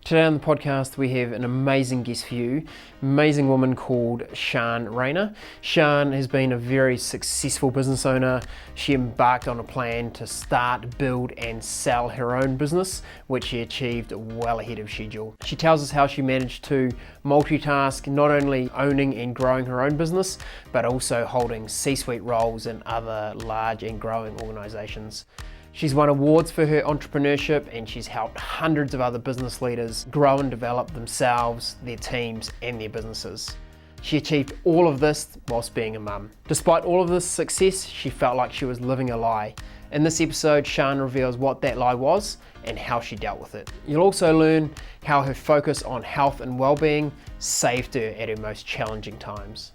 Today on the podcast we have an amazing guest for you, amazing woman called Sharn Rayner. Sharn has been a very successful business owner. She embarked on a plan to start, build and sell her own business, which she achieved well ahead of schedule. She tells us how she managed to multitask, not only owning and growing her own business, but also holding C-suite roles in other large and growing organizations. She's won awards for her entrepreneurship and she's helped hundreds of other business leaders grow and develop themselves, their teams and their businesses. She achieved all of this whilst being a mum. Despite all of this success, she felt like she was living a lie. In this episode, Sharn reveals what that lie was and how she dealt with it. You'll also learn how her focus on health and well-being saved her at her most challenging times.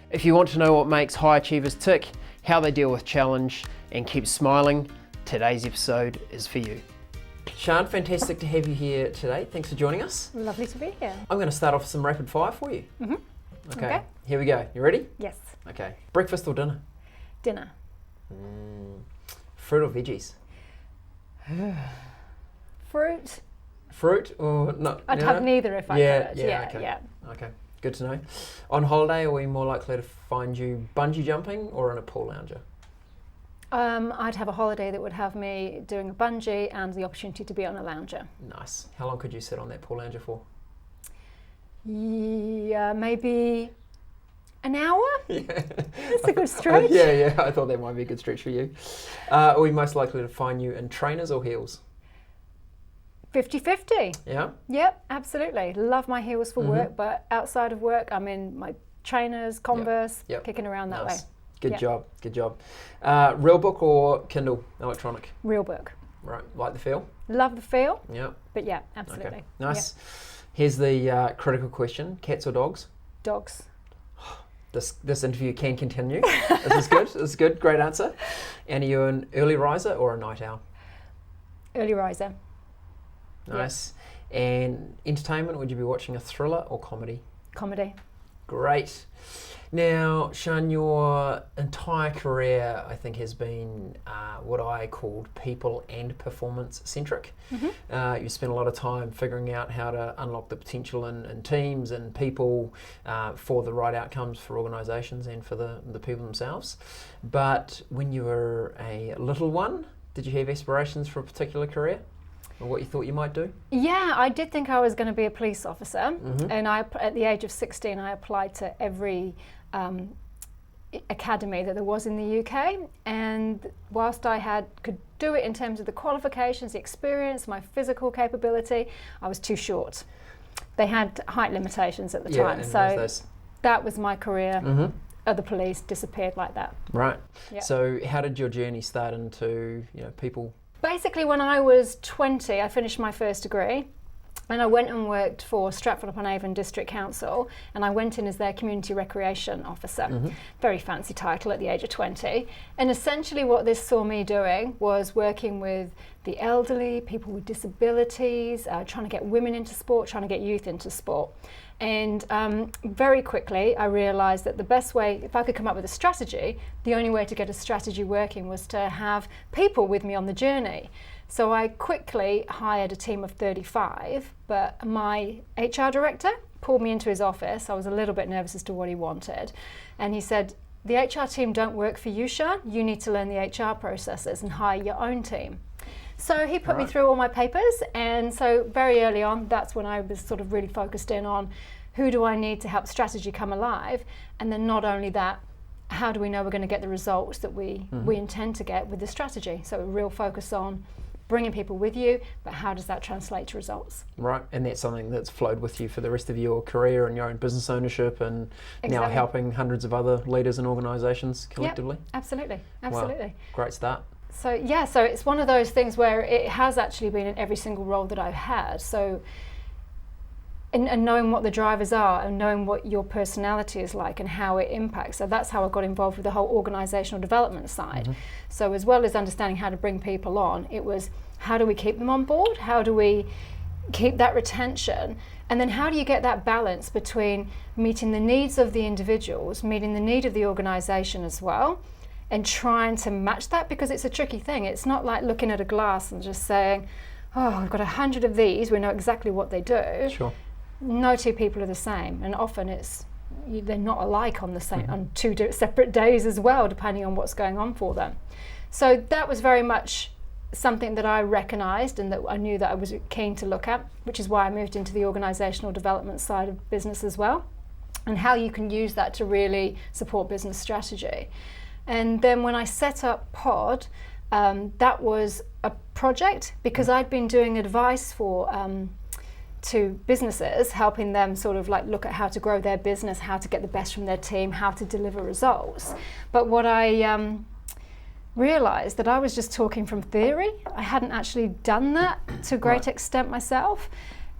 If you want to know what makes high achievers tick, how they deal with challenge and keep smiling, today's episode is for you. Sharn, fantastic to have you here today. Thanks for joining us. Lovely to be here. I'm going to start off with some rapid fire for you. Okay, here we go. You ready? Yes. Okay. Breakfast or dinner? Dinner. Fruit or veggies? Fruit. Fruit or not? I'd have neither if I could. Okay. Okay, good to know. On holiday, are we more likely to find you bungee jumping or in a pool lounger? I'd have a holiday that would have me doing a bungee and the opportunity to be on a lounger. Nice. How long could you sit on that pool lounger for? Yeah, maybe an hour? Yeah. That's a good stretch. Yeah, I thought that might be a good stretch for you. Are we most likely to find you in trainers or heels? 50-50. Yeah? Yep, absolutely. Love my heels for work, but outside of work, I'm in my trainers, Converse, kicking around that way. Good job. Real book or Kindle electronic? Real book. Right, like the feel? Love the feel. Yeah. But yeah, absolutely. Okay. Nice. Yep. Here's the critical question, cats or dogs? Dogs. This interview can continue. This is good, great answer. And are you an early riser or a night owl? Early riser. Nice. Yep. And entertainment, would you be watching a thriller or comedy? Comedy. Great. Now, Sharn, your entire career, I think, has been what I called people and performance centric. You spent a lot of time figuring out how to unlock the potential in teams and people for the right outcomes for organisations and for the people themselves. But when you were a little one, did you have aspirations for a particular career? Or what you thought you might do? Yeah, I did think I was going to be a police officer, and at the age of 16 I applied to every academy that there was in the UK, and whilst I could do it in terms of the qualifications, the experience, my physical capability, I was too short. They had height limitations at the time, so that was my career. The police disappeared like that. Right. Yep. So how did your journey start into people? Basically, when I was 20, I finished my first degree and I went and worked for Stratford-upon-Avon District Council, and I went in as their community recreation officer. Very fancy title at the age of 20. And essentially what this saw me doing was working with the elderly, people with disabilities, trying to get women into sport, trying to get youth into sport. And very quickly I realised that the best way, if I could come up with a strategy, the only way to get a strategy working was to have people with me on the journey. So I quickly hired a team of 35, but my HR director pulled me into his office. I was a little bit nervous as to what he wanted. And he said, the HR team don't work for you, Sharn. You need to learn the HR processes and hire your own team. So he put me through all my papers, and so very early on, that's when I was sort of really focused in on who do I need to help strategy come alive, and then not only that, how do we know we're going to get the results that we intend to get with the strategy? So a real focus on bringing people with you, but how does that translate to results? Right, and that's something that's flowed with you for the rest of your career and your own business ownership and now helping hundreds of other leaders and organisations collectively? Yep, absolutely. Wow, great start. So it's one of those things where it has actually been in every single role that I've had. So, and knowing what the drivers are and knowing what your personality is like and how it impacts. So that's how I got involved with the whole organisational development side. So as well as understanding how to bring people on, it was how do we keep them on board? How do we keep that retention? And then how do you get that balance between meeting the needs of the individuals, meeting the need of the organisation as well, and trying to match that, because it's a tricky thing. It's not like looking at a glass and just saying, oh, we've got 100 of these, we know exactly what they do. Sure. No two people are the same, and often they're not alike on the same on two separate days as well, depending on what's going on for them. So that was very much something that I recognised and that I knew that I was keen to look at, which is why I moved into the organisational development side of business as well, and how you can use that to really support business strategy. And then when I set up Pod, that was a project because I'd been doing advice to businesses, helping them sort of like look at how to grow their business, how to get the best from their team, how to deliver results. But what I realised that I was just talking from theory. I hadn't actually done that to a great extent myself.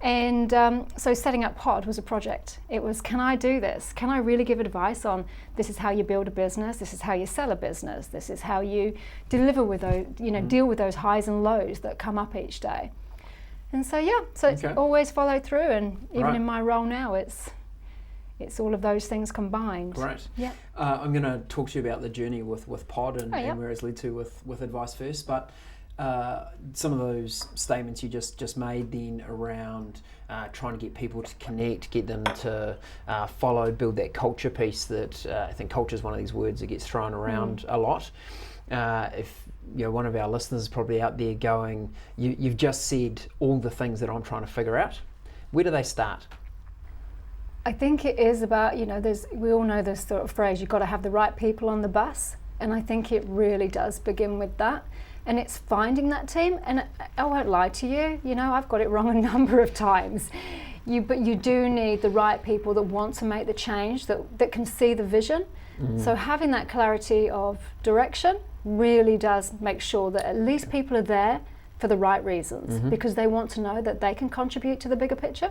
And so setting up Pod was a project. It was, can I do this? Can I really give advice on this is how you build a business, this is how you sell a business, this is how you deliver with those, deal with those highs and lows that come up each day. And so it's always followed through, and even in my role now, it's all of those things combined. Great. Yeah. I'm going to talk to you about the journey with Pod and where it's led to with AdviceFirst, but some of those statements you just made then around trying to get people to connect, get them to follow, build that culture piece that I think culture is one of these words that gets thrown around a lot. If one of our listeners is probably out there going, you've just said all the things that I'm trying to figure out. Where do they start? I think it is about, we all know this sort of phrase, you've got to have the right people on the bus. And I think it really does begin with that. And it's finding that team. And I won't lie to you, I've got it wrong a number of times. But you do need the right people that want to make the change, that can see the vision. So having that clarity of direction really does make sure that at least people are there for the right reasons, because they want to know that they can contribute to the bigger picture.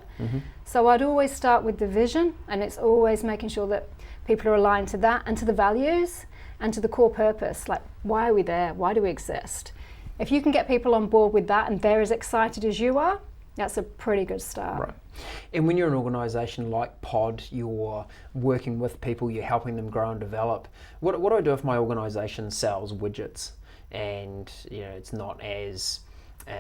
So I'd always start with the vision, and it's always making sure that people are aligned to that and to the values and to the core purpose, like why are we there, why do we exist? If you can get people on board with that and they're as excited as you are, that's a pretty good start. Right. And when you're an organisation like Pod, you're working with people, you're helping them grow and develop. What do I do if my organisation sells widgets and it's not as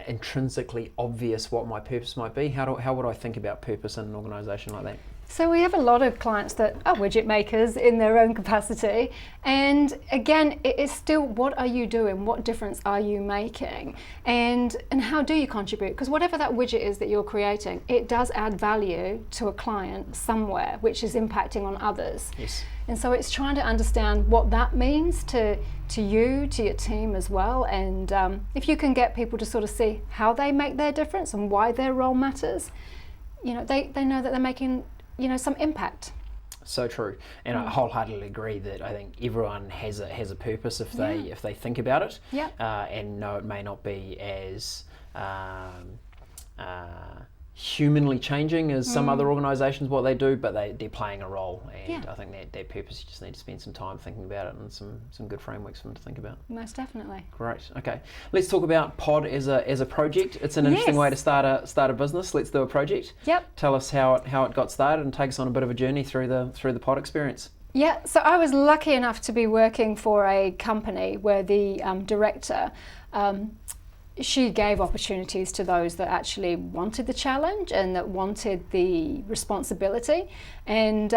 intrinsically obvious what my purpose might be? How would I think about purpose in an organisation like that? So we have a lot of clients that are widget makers in their own capacity, and again, it is still, what are you doing? What difference are you making? And how do you contribute? Because whatever that widget is that you're creating, it does add value to a client somewhere, which is impacting on others. Yes. And so it's trying to understand what that means to you, to your team as well. And if you can get people to sort of see how they make their difference and why their role matters, they know that they're making some impact. So true, and I wholeheartedly agree that I think everyone has a purpose if they think about it. Yeah. And no, it may not be as humanly changing as some other organisations what they do, but they're playing a role, and I think that purpose, you just need to spend some time thinking about it and some good frameworks for them to think about. Most definitely. Great. Okay, let's talk about Pod as a project. It's an interesting way to start a business. Let's do a project. Yep. Tell us how it got started and take us on a bit of a journey through the Pod experience. Yeah, so I was lucky enough to be working for a company where the director, she gave opportunities to those that actually wanted the challenge and that wanted the responsibility. And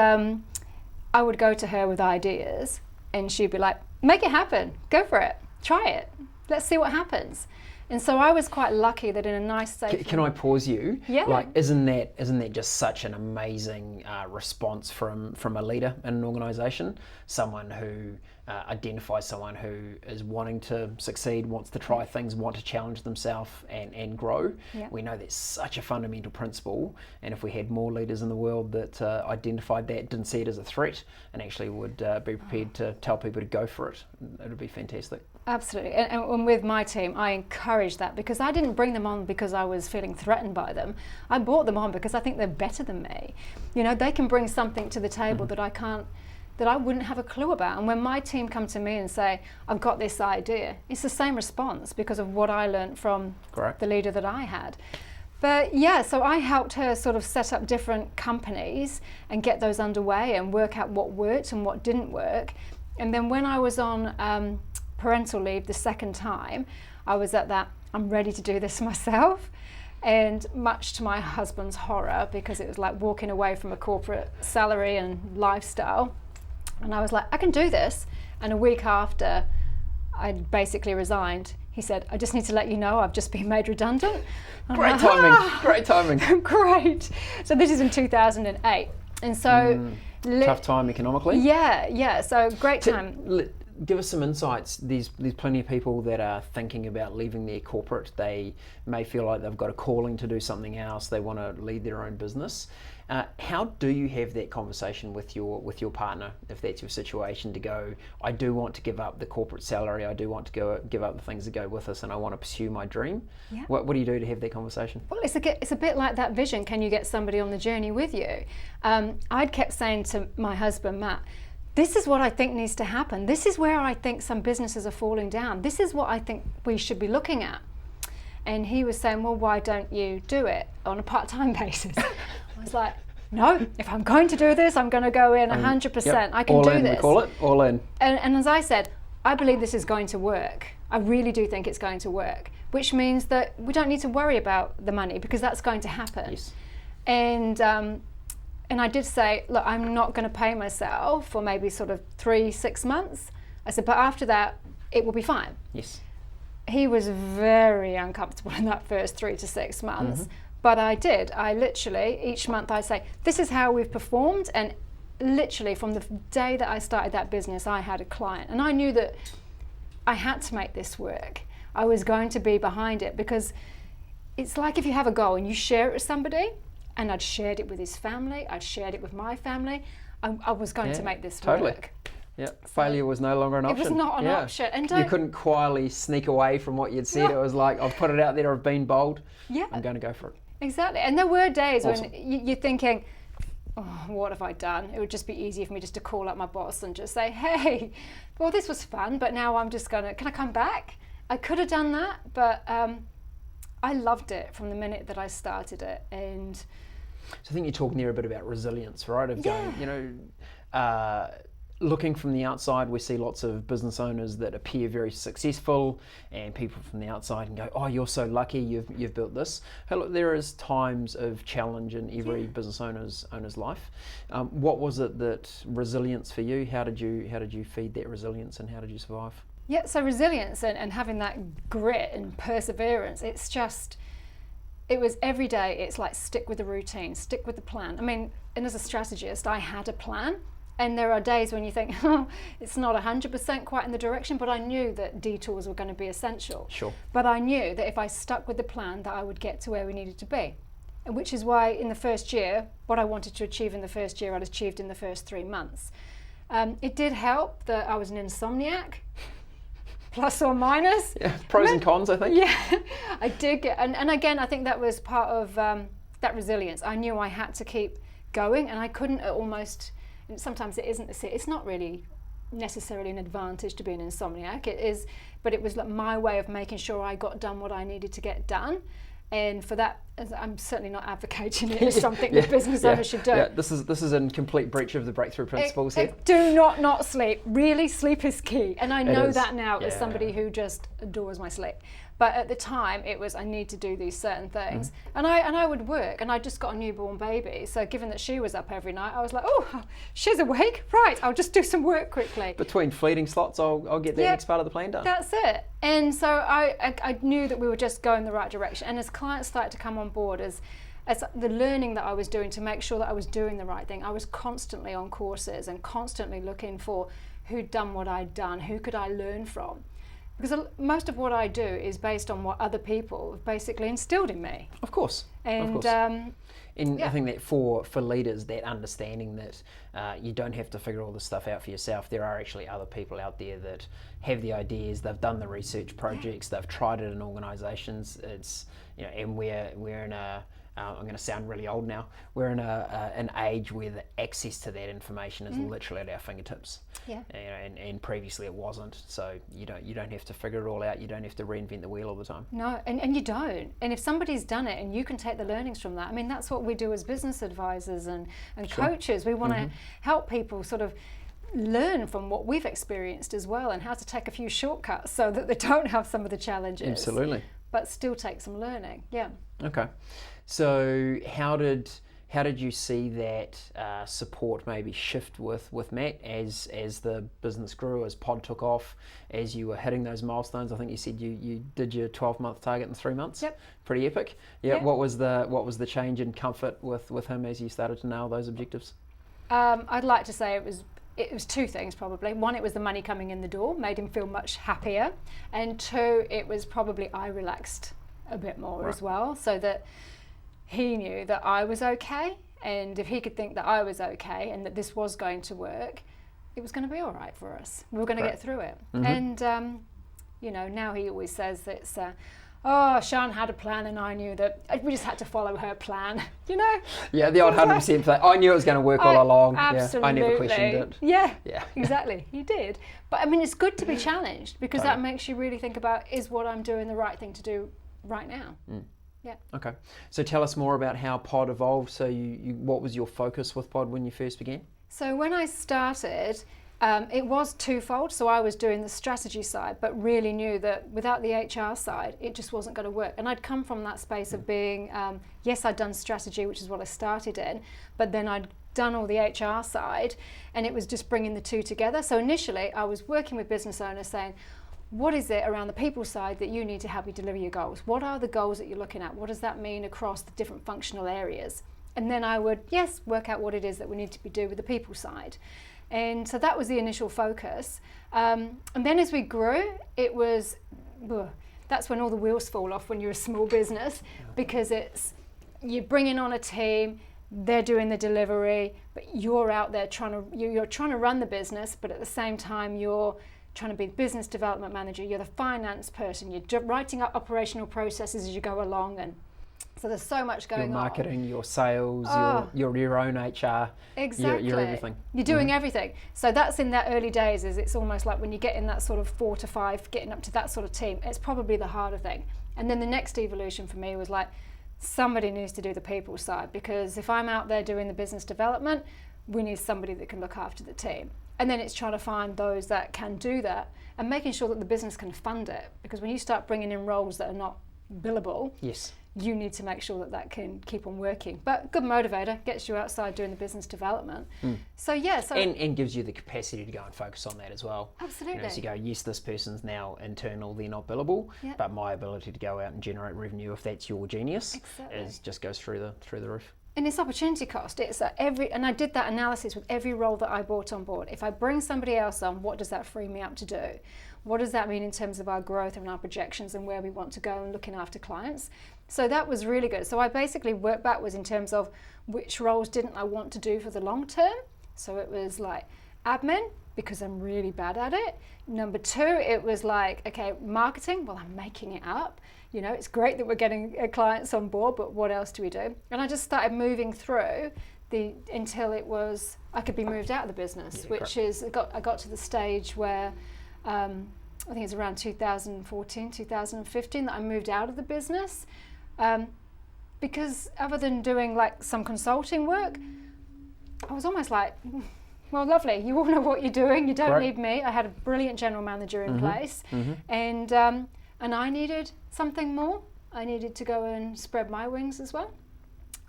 I would go to her with ideas and she'd be like, make it happen, go for it, try it, let's see what happens. And so I was quite lucky that in a nice, safe... Can I pause you? Yeah. Like, isn't that just such an amazing response from a leader in an organisation? Someone who identifies someone who is wanting to succeed, wants to try things, want to challenge themselves and grow. Yeah. We know that's such a fundamental principle, and if we had more leaders in the world that identified that, didn't see it as a threat, and actually would be prepared to tell people to go for it, it would be fantastic. Absolutely, and with my team, I encourage that because I didn't bring them on because I was feeling threatened by them. I brought them on because I think they're better than me. They can bring something to the table that I wouldn't have a clue about. And when my team come to me and say, I've got this idea, it's the same response because of what I learned from the leader that I had. But yeah, so I helped her sort of set up different companies and get those underway and work out what worked and what didn't work. And then when I was on parental leave the second time, I was at that, I'm ready to do this myself. And much to my husband's horror, because it was like walking away from a corporate salary and lifestyle. And I was like, I can do this. And a week after I'd basically resigned, he said, I just need to let you know I've just been made redundant. Great timing, great timing. Great. So this is in 2008. And so... tough time economically. Yeah. So great time. Give us some insights. There's plenty of people that are thinking about leaving their corporate. They may feel like they've got a calling to do something else. They want to lead their own business. How do you have that conversation with your partner, if that's your situation, to go, I do want to give up the corporate salary, I do want to give up the things that go with us, and I want to pursue my dream? Yeah. What do you do to have that conversation? Well, it's a bit like that vision. Can you get somebody on the journey with you? I'd kept saying to my husband, Matt, this is what I think needs to happen. This is where I think some businesses are falling down. This is what I think we should be looking at. And he was saying, well, why don't you do it on a part-time basis? I was like, no, if I'm going to do this, I'm going to go in 100%. Yep. I can all do in, this. We call it all in. And as I said, I believe this is going to work. I really do think it's going to work, which means that we don't need to worry about the money, because that's going to happen. Yes. And I did say, look, I'm not going to pay myself for maybe sort of 3-6 months. I said, but after that, it will be fine. Yes. He was very uncomfortable in that first 3 to 6 months. But I did. I literally, each month I'd say, this is how we've performed. And literally from the day that I started that business, I had a client. And I knew that I had to make this work. I was going to be behind it, because it's like if you have a goal and you share it with somebody, and I'd shared it with his family, I'd shared it with my family, I was going to make this work. Yeah, failure was no longer an option. It was not an option. And you couldn't quietly sneak away from what you'd said. No. It was like, I've put it out there, I've been bold, I'm going to go for it. Exactly. And there were days when you're thinking, oh, what have I done? It would just be easier for me just to call up my boss and just say, hey, well, this was fun, but now I'm just can I come back? I could have done that, but I loved it from the minute that I started it. And so I think you're talking there a bit about resilience, right? Of going, looking from the outside, we see lots of business owners that appear very successful, and people from the outside can go, oh, you're so lucky, you've built this. Hey, look, there is times of challenge in every business owner's life. What was it that resilience for you? How did you feed that resilience, and how did you survive? Yeah, so resilience and having that grit and perseverance, it was every day. It's like, stick with the routine, stick with the plan. I mean, and as a strategist, I had a plan. And there are days when you think, oh, it's not 100% quite in the direction, but I knew that detours were going to be essential. Sure. But I knew that if I stuck with the plan, that I would get to where we needed to be. And which is why in the first year, what I wanted to achieve in the first year, I'd achieved in the first 3 months. It did help that I was an insomniac. Plus or minus. Yeah, pros and cons, I think. Yeah, I did get, and again, I think that was part of that resilience. I knew I had to keep going, and I couldn't almost, and sometimes it isn't, it's not really necessarily an advantage to be an insomniac, it is, but it was like my way of making sure I got done what I needed to get done. And for that, I'm certainly not advocating it as something that business owners should do. Yeah, this is in complete breach of the breakthrough principles here. Do not sleep. Really, sleep is key. And I know that now as somebody who just adores my sleep. But at the time, it was, I need to do these certain things. And I would work, and I just got a newborn baby. So given that she was up every night, I was like, oh, she's awake. Right, I'll just do some work quickly. Between fleeting slots, I'll get the next part of the plan done. That's it. And so I knew that we were just going the right direction. And as clients started to come on board, as the learning that I was doing to make sure that I was doing the right thing, I was constantly on courses and constantly looking for who'd done what I'd done, who could I learn from. Because most of what I do is based on what other people have basically instilled in me. Of course. And, I think that for leaders, that understanding that you don't have to figure all this stuff out for yourself. There are actually other people out there that have the ideas, they've done the research projects, they've tried it in organisations. It's, and we're in a, I'm going to sound really old now, we're in an age where the access to that information is literally at our fingertips. Yeah. And previously it wasn't. So you don't have to figure it all out. You don't have to reinvent the wheel all the time. No, and you don't. And if somebody's done it and you can take the learnings from that, I mean, that's what we do as business advisors and coaches. We want to help people sort of learn from what we've experienced as well, and how to take a few shortcuts so that they don't have some of the challenges. Absolutely. but still take some learning. Yeah. Okay. So how did you see that support maybe shift with Matt as the business grew, as Pod took off, as you were hitting those milestones? I think you said you did your 12-month target in 3 months. Yep. Pretty epic. Yeah. Yep. What was the change in comfort with him as you started to nail those objectives? I'd like to say it was two things probably. One, it was the money coming in the door, made him feel much happier, and two, it was probably I relaxed a bit more as well, so that he knew that I was okay, and if he could think that I was okay and that this was going to work, it was going to be all right for us. We were going to get through it. And now he always says that it's Sharn had a plan and I knew that we just had to follow her plan, Yeah, the old 100% plan. I knew it was going to work all along. Absolutely. Yeah, I never questioned it. Yeah, exactly. You did. But I mean, it's good to be challenged, because that makes you really think about, is what I'm doing the right thing to do right now? Yeah. Okay. So tell us more about how Pod evolved. So what was your focus with Pod when you first began? So when I started, it was twofold. So I was doing the strategy side, but really knew that without the HR side, it just wasn't going to work. And I'd come from that space of being, yes, I'd done strategy, which is what I started in, but then I'd done all the HR side, and it was just bringing the two together. So initially, I was working with business owners saying, what is it around the people side that you need to help you deliver your goals? What are the goals that you're looking at? What does that mean across the different functional areas? And then I would, work out what it is that we need to be doing with the people side. And so that was the initial focus. And then as we grew, it was, that's when all the wheels fall off when you're a small business, because you're bringing on a team, they're doing the delivery, but you're out there you're trying to run the business, but at the same time you're trying to be business development manager, you're the finance person, you're writing up operational processes as you go along, and so there's so much going on. Your marketing, your sales, your own HR, exactly. your everything. You're doing everything. So that's in that early days, it's almost like when you get in that sort of 4 to 5, getting up to that sort of team, it's probably the harder thing. And then the next evolution for me was like, somebody needs to do the people side, because if I'm out there doing the business development, we need somebody that can look after the team. And then it's trying to find those that can do that and making sure that the business can fund it, because when you start bringing in roles that are not billable, yes, you need to make sure that can keep on working. But good motivator, gets you outside doing the business development. So and gives you the capacity to go and focus on that as well. Absolutely. So you go, yes, this person's now internal, they're not billable, but my ability to go out and generate revenue, if that's your genius, just goes through the roof. And it's opportunity cost. It's and I did that analysis with every role that I brought on board. If I bring somebody else on, what does that free me up to do? What does that mean in terms of our growth and our projections and where we want to go and looking after clients? So that was really good. So I basically worked backwards in terms of which roles didn't I want to do for the long term. So it was like admin, because I'm really bad at it. Number 2, it was like, okay, marketing, well, I'm making it up. It's great that we're getting clients on board, but what else do we do? And I just started moving through until it was, I could be moved out of the business, which is, I got to the stage where, I think it's around 2014, 2015 that I moved out of the business. Because other than doing like some consulting work, I was almost like, well, lovely, you all know what you're doing, you don't need me. I had a brilliant general manager in place, and I needed something more. I needed to go and spread my wings as well.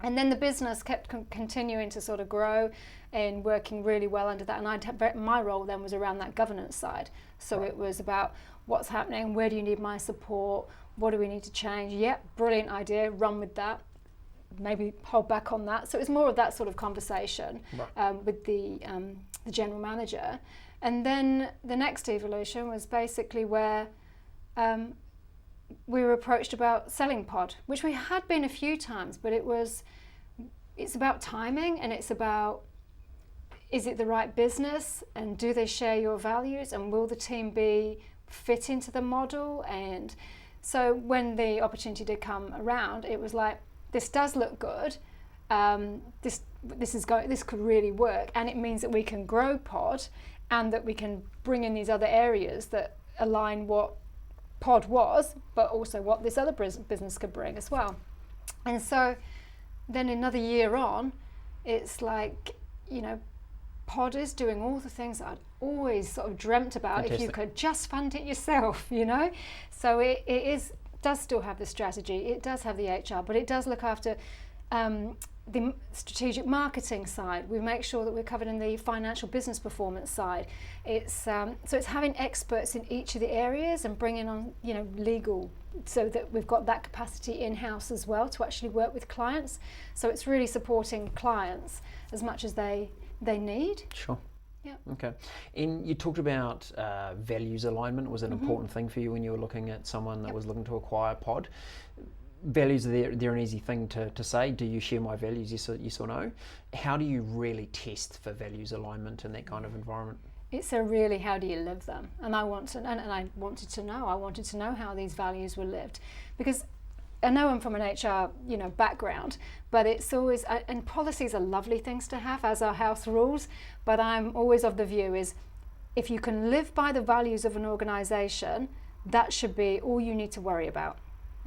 And then the business kept continuing to sort of grow and working really well under that. And my role then was around that governance side. So it was about what's happening, where do you need my support, what do we need to change? Yep, brilliant idea, run with that. Maybe hold back on that. So it was more of that sort of conversation with the general manager. And then the next evolution was basically where we were approached about selling Pod, which we had been a few times, but it's about timing, and it's about, is it the right business, and do they share your values, and will the team be fit into the model? And so when the opportunity did come around, it was like, this does look good. This could really work, and it means that we can grow Pod, and that we can bring in these other areas that align what Pod was, but also what this other business could bring as well. And so then another year on, it's like, Pod is doing all the things that I'd always sort of dreamt about. Fantastic. If you could just fund it yourself, So it is does still have the strategy, it does have the HR, but it does look after the strategic marketing side. We make sure that we're covered in the financial business performance side. It's so it's having experts in each of the areas and bringing on, you know, legal, so that we've got that capacity in-house as well to actually work with clients. So it's really supporting clients as much as they need. Sure. Yeah. Okay. And you talked about values alignment was an important thing for you when you were looking at someone that was looking to acquire Pod. Values, they're an easy thing to say. Do you share my values? Yes or no? How do you really test for values alignment in that kind of environment? It's a really, how do you live them? And I wanted to know how these values were lived, because I know I'm from an HR, you know, background, but it's always, and policies are lovely things to have, as are house rules, but I'm always of the view is, if you can live by the values of an organisation, that should be all you need to worry about.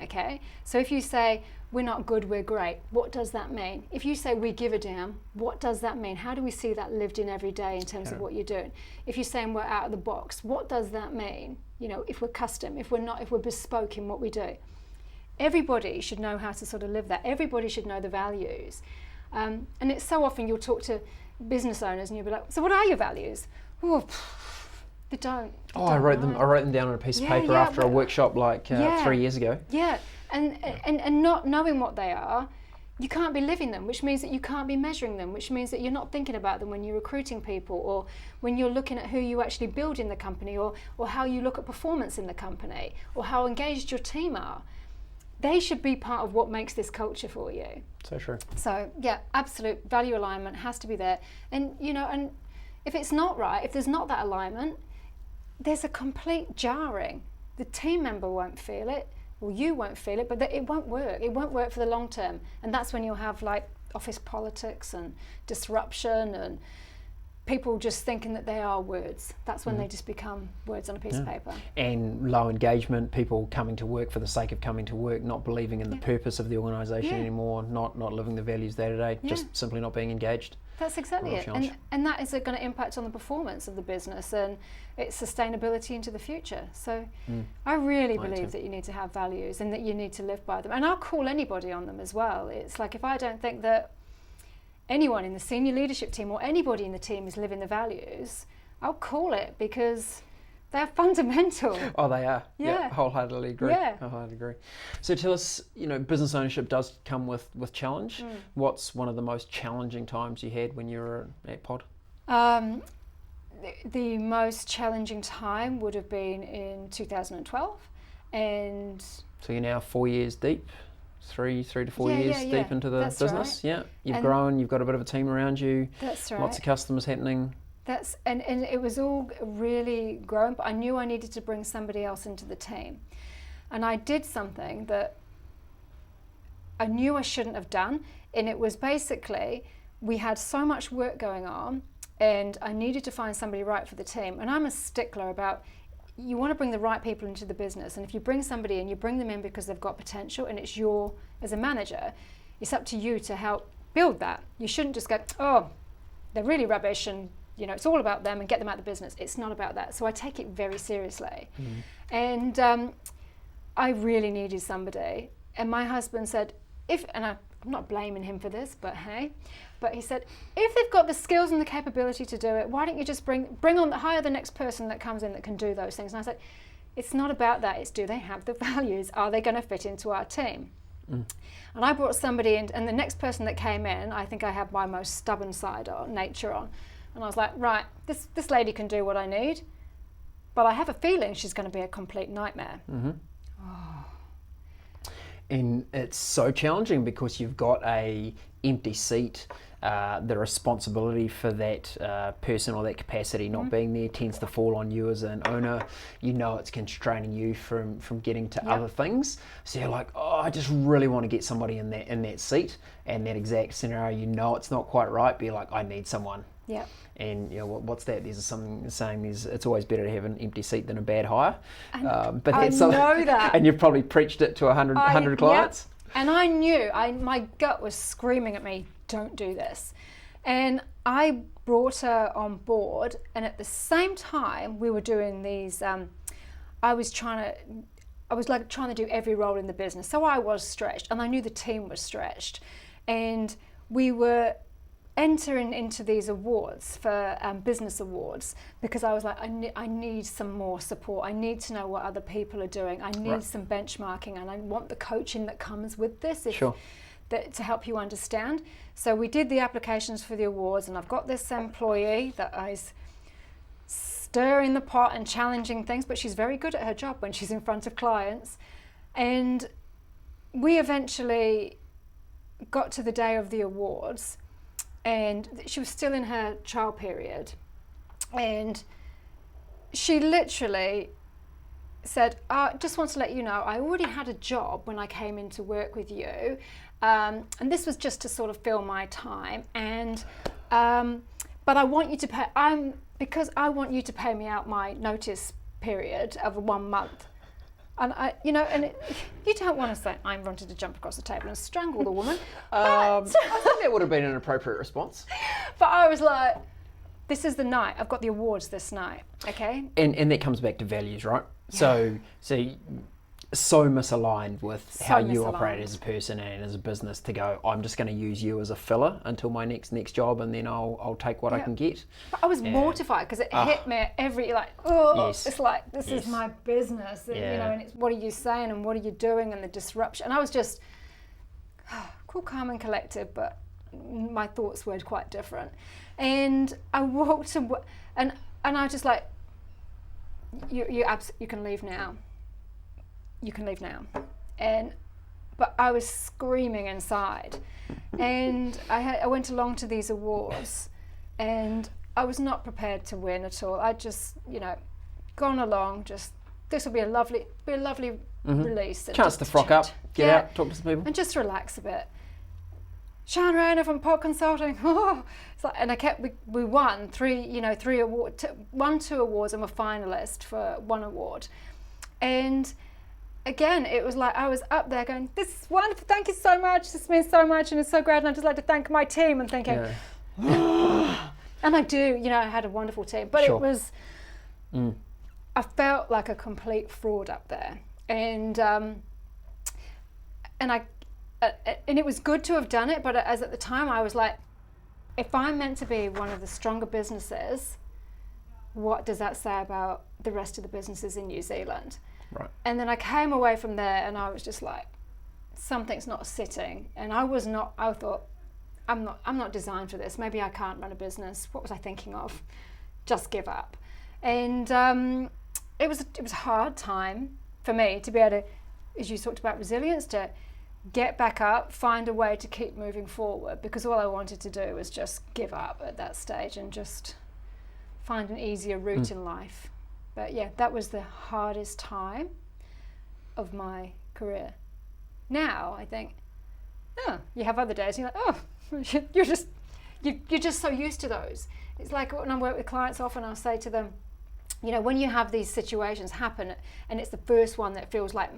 Okay, so if you say we're not good, we're great, what does that mean? If you say we give a damn, what does that mean? How do we see that lived in every day in terms of what you're doing? If you're saying we're out of the box, what does that mean? You know, if we're custom, if we're bespoke in what we do. Everybody should know how to sort of live that. Everybody should know the values. And it's so often you'll talk to business owners and you'll be like, so what are your values? Oh, they don't. I wrote them down on a piece of paper after a workshop 3 years ago. Yeah, and not knowing what they are, you can't be living them, which means that you can't be measuring them, which means that you're not thinking about them when you're recruiting people, or when you're looking at who you actually build in the company, or how you look at performance in the company, or how engaged your team are. They should be part of what makes this culture for you. So true. So yeah, absolute value alignment has to be there. And you know, and if it's not right, if there's not that alignment, there's a complete jarring. The team member won't feel it, or you won't feel it, but it won't work. It won't work for the long term. And that's when you'll have like office politics and disruption and people just thinking that they are words. That's when they just become words on a piece of paper. And low engagement, people coming to work for the sake of coming to work, not believing in the purpose of the organisation anymore, not living the values day to day, just simply not being engaged. That's exactly it. And that is going to impact on the performance of the business and its sustainability into the future. So I really believe that you need to have values and that you need to live by them. And I'll call anybody on them as well. It's like, if I don't think that anyone in the senior leadership team or anybody in the team is living the values, I'll call it, because they're fundamental. Oh, they are. Yeah. Wholeheartedly agree. Yeah. Wholeheartedly agree. So tell us, you know, business ownership does come with challenge. What's one of the most challenging times you had when you were at Pod? The most challenging time would have been in 2012. And so you're now 4 years deep? Three to 4 years deep into the business. Right. Yeah, you've grown. You've got a bit of a team around you. That's right. Lots of customers happening. And it was all really growing, but I knew I needed to bring somebody else into the team, and I did something that I knew I shouldn't have done. And it was basically, we had so much work going on, and I needed to find somebody right for the team. And I'm a stickler about, you want to bring the right people into the business, and if you bring somebody in, you bring them in because they've got potential, and it's as a manager, it's up to you to help build that. You shouldn't just go, oh, they're really rubbish, and you know, it's all about them, and get them out of the business. It's not about that. So I take it very seriously. And I really needed somebody. And my husband said, I'm not blaming him for this, but he said, if they've got the skills and the capability to do it, why don't you just hire the next person that comes in that can do those things? And I said, it's not about that. It's, do they have the values? Are they going to fit into our team? And I brought somebody in, and the next person that came in, I think I had my most stubborn nature on. And I was like, right, this lady can do what I need, but I have a feeling she's going to be a complete nightmare. And it's so challenging because you've got a empty seat. The responsibility for that person or that capacity not being there tends to fall on you as an owner. You know it's constraining you from getting to other things. So you're like, oh, I just really want to get somebody in that seat. And that exact scenario, you know it's not quite right, but you're like, I need someone. Yeah. And you know what's that? There's something saying it's always better to have an empty seat than a bad hire. But that's I know that. And you've probably preached it to 100 clients. Yep. And I knew, my gut was screaming at me, don't do this. And I brought her on board, and at the same time we were doing these, I was trying to I was like trying to do every role in the business. So I was stretched, and I knew the team was stretched. And we were entering into these awards for business awards, because I was like, I need some more support. I need to know what other people are doing. I need some benchmarking, and I want the coaching that comes with this to help you understand. So we did the applications for the awards, and I've got this employee that is stirring the pot and challenging things, but she's very good at her job when she's in front of clients. And we eventually got to the day of the awards, and she was still in her trial period, and she literally said, I just want to let you know, I already had a job when I came in to work with you, and this was just to sort of fill my time, and but I want you to pay, because I want you to pay me out my notice period of 1 month. And you don't want to say, I wanted to jump across the table and strangle the woman. I think that would have been an appropriate response. But I was like, this is the night. I've got the awards this night, okay? And that comes back to values, right? Yeah. So misaligned with how you operate as a person and as a business, to go, I'm just going to use you as a filler until my next job, and then I'll take what I can get. But I was mortified, because it hit me every, like, it's like, this is my business, and it's, what are you saying and what are you doing, and the disruption. And I was just cool, calm and collected, but my thoughts were quite different. And I walked and I was just like, you can leave now. You can leave now. But I was screaming inside. And I went along to these awards, and I was not prepared to win at all. I just, gone along, this will be a lovely release. Chance to frock up, get out, talk to some people. And just relax a bit. Sharn Rayner from Pod Consulting. It's like, and we won three awards, won 2 awards, and were finalist for 1 award. And again, it was like I was up there going, this is wonderful, thank you so much, this means so much, and it's so great, and I'd just like to thank my team, and thinking, and I do, I had a wonderful team, but it was, I felt like a complete fraud up there, and it was good to have done it, but as at the time I was like, if I'm meant to be one of the stronger businesses, what does that say about the rest of the businesses in New Zealand? Right. And then I came away from there, and I was just like, something's not sitting. And I thought, I'm not designed for this. Maybe I can't run a business. What was I thinking of? Just give up. And it was a hard time for me to be able to, as you talked about resilience, to get back up, find a way to keep moving forward, because all I wanted to do was just give up at that stage and just find an easier route in life. But yeah, that was the hardest time of my career. Now I think, you have other days, you're like, you're just so used to those. It's like when I work with clients, often I'll say to them, when you have these situations happen, and it's the first one that feels like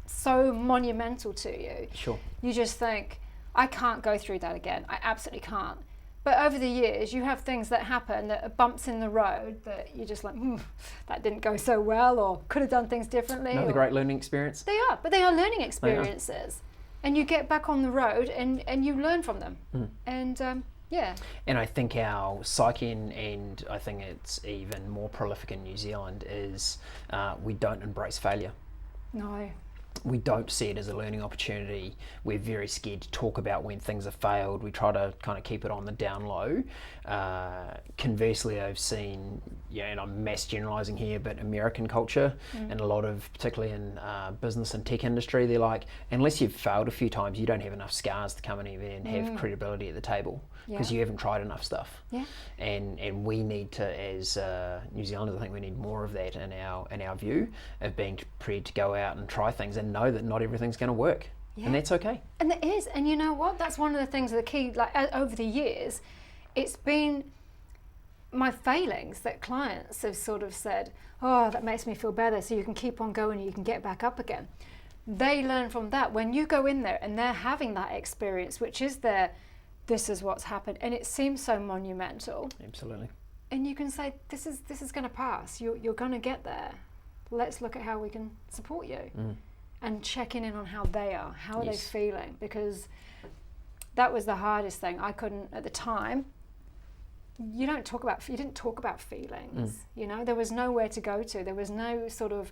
so monumental to you, you just think, I can't go through that again. I absolutely can't. But over the years, you have things that happen that are bumps in the road that you're just like, that didn't go so well, or could have done things differently. Another great learning experience. They are, but they are learning experiences. And you get back on the road and you learn from them. And And I think our psyche, and I think it's even more prolific in New Zealand, is we don't embrace failure. No. We don't see it as a learning opportunity. We're very scared to talk about when things have failed. We try to kind of keep it on the down low. Conversely, I've seen, and I'm mass generalizing here, but American culture and a lot of, particularly in business and tech industry, they're like, unless you've failed a few times, you don't have enough scars to come in and have credibility at the table, because you haven't tried enough stuff. And we need to, as New Zealanders, I think we need more of that in our view of being prepared to go out and try things and know that not everything's going to work, and that's okay. And it is, and you know what? That's one of the things, the key. Like over the years, it's been my failings that clients have sort of said, "Oh, that makes me feel better, so you can keep on going, and you can get back up again." They learn from that. When you go in there and they're having that experience, which is this is what's happened, and it seems so monumental. Absolutely. And you can say, "This is going to pass. You're going to get there." let's look at how we can support you. And checking in on how they are, how are they feeling, because that was the hardest thing. I couldn't, at the time, you didn't talk about feelings, you know, there was nowhere to go to. There was no sort of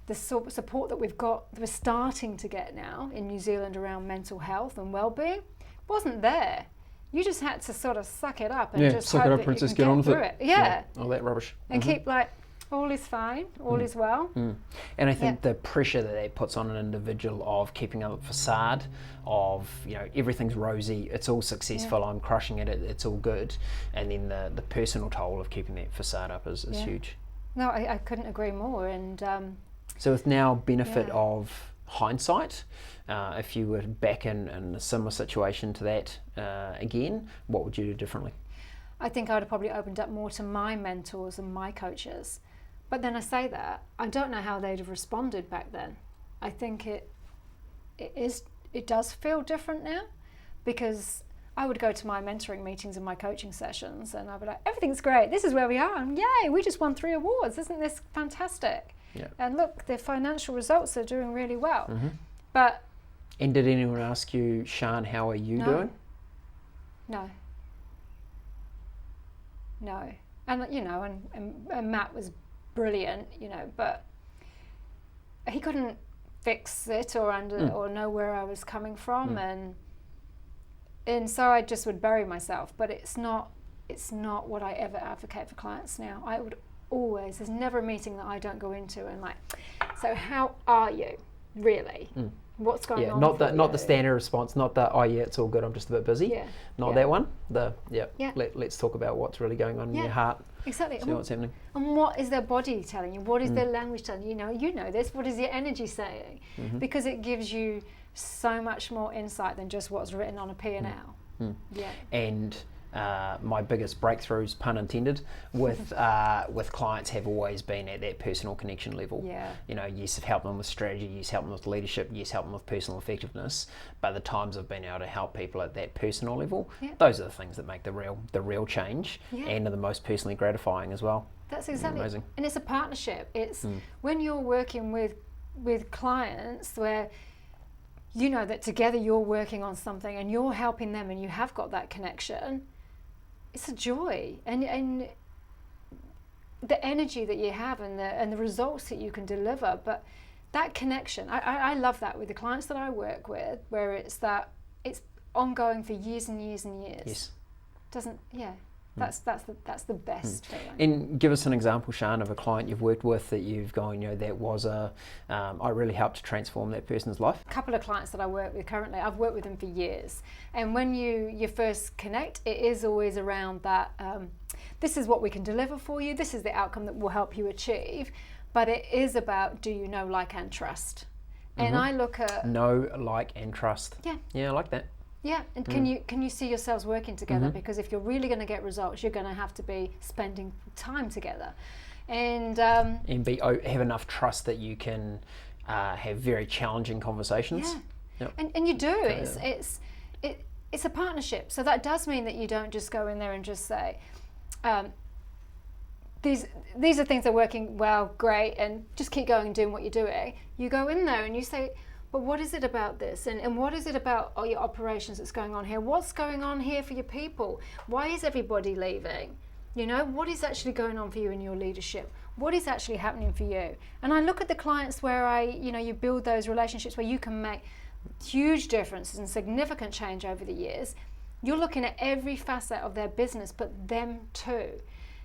the support that we're starting to get now in New Zealand around mental health and well-being wasn't there. You just had to sort of suck it up and just suck hope it up, that princess, you can get on get with through it. it. Yeah. All that rubbish. And keep like, all is fine, all is well. And I think the pressure that puts on an individual of keeping up a facade of, you know, everything's rosy, it's all successful, I'm crushing it, it's all good. And then the personal toll of keeping that facade up is huge. No, I couldn't agree more. And so with now benefit of hindsight, if you were back in a similar situation to that again, what would you do differently? I think I would have probably opened up more to my mentors and my coaches. But then I say that, I don't know how they'd have responded back then. I think it does feel different now, because I would go to my mentoring meetings and my coaching sessions and I'd be like, everything's great, this is where we are, and yay, we just won 3 awards, isn't this fantastic? Yeah. And look, the financial results are doing really well. And did anyone ask you, Sharn, how are you doing? No. And you know, and Matt was brilliant, you know, but he couldn't fix it or know where I was coming from, and so I just would bury myself. But it's not what I ever advocate for clients now. I would always, there's never a meeting that I don't go into and like, so how are you really? What's going on? Not the standard response, not the it's all good, I'm just a bit busy. That one. Let's talk about what's really going on in your heart. Exactly. See what's happening. And what is their body telling you? What is their language telling you? You know this. What is your energy saying? Because it gives you so much more insight than just what's written on a P&L. And my biggest breakthroughs, pun intended, with clients have always been at that personal connection level. You know, yes, I've helped them with strategy, yes, helped them with leadership, yes, helped them with personal effectiveness, but the times I've been able to help people at that personal level, those are the things that make the real change and are the most personally gratifying as well. That's exactly amazing. And it's a partnership. It's when you're working with clients where you know that together you're working on something and you're helping them and you have got that connection. It's a joy, and the energy that you have and the results that you can deliver. But that connection, I love that with the clients that I work with, where it's ongoing for years and years and years. That's the best feeling. And give us an example, Sharn, of a client you've worked with that you've gone, that was I really helped to transform that person's life. A couple of clients that I work with currently, I've worked with them for years. And when you first connect, it is always around that, this is what we can deliver for you, this is the outcome that will help you achieve. But it is about, do you know, like, and trust? And I look at... Know, like, and trust. Yeah, I like that. Yeah, and can you see yourselves working together? Because if you're really going to get results, you're going to have to be spending time together, and have enough trust that you can have very challenging conversations. And you do. It's a partnership. So that does mean that you don't just go in there and just say, these are things that are working well, great, and just keep going and doing what you're doing. You go in there and you say, but what is it about this? And what is it about all your operations that's going on here? What's going on here for your people? Why is everybody leaving? What is actually going on for you in your leadership? What is actually happening for you? And I look at the clients where you build those relationships where you can make huge differences and significant change over the years. You're looking at every facet of their business, but them too.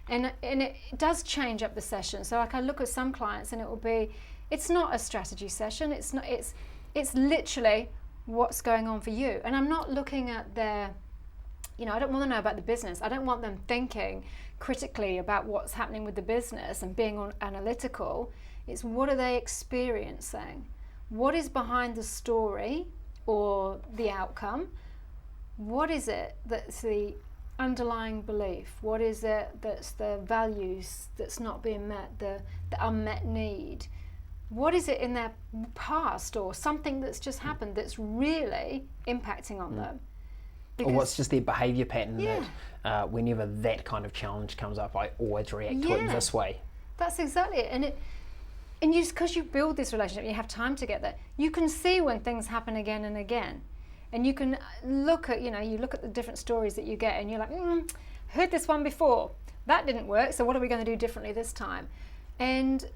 And it does change up the session. So like I look at some clients and it's not a strategy session. It's literally what's going on for you. And I'm not looking at their, I don't want to know about the business. I don't want them thinking critically about what's happening with the business and being analytical. It's what are they experiencing? What is behind the story or the outcome? What is it that's the underlying belief? What is it that's the values that's not being met, the unmet need? What is it in their past or something that's just happened that's really impacting on them? Or what's just their behaviour pattern that whenever that kind of challenge comes up, I always react to it this way. That's exactly it. And And because you build this relationship, you have time together, you can see when things happen again and again. And you can look at, you look at the different stories that you get and you're like, heard this one before. That didn't work, so what are we going to do differently this time? And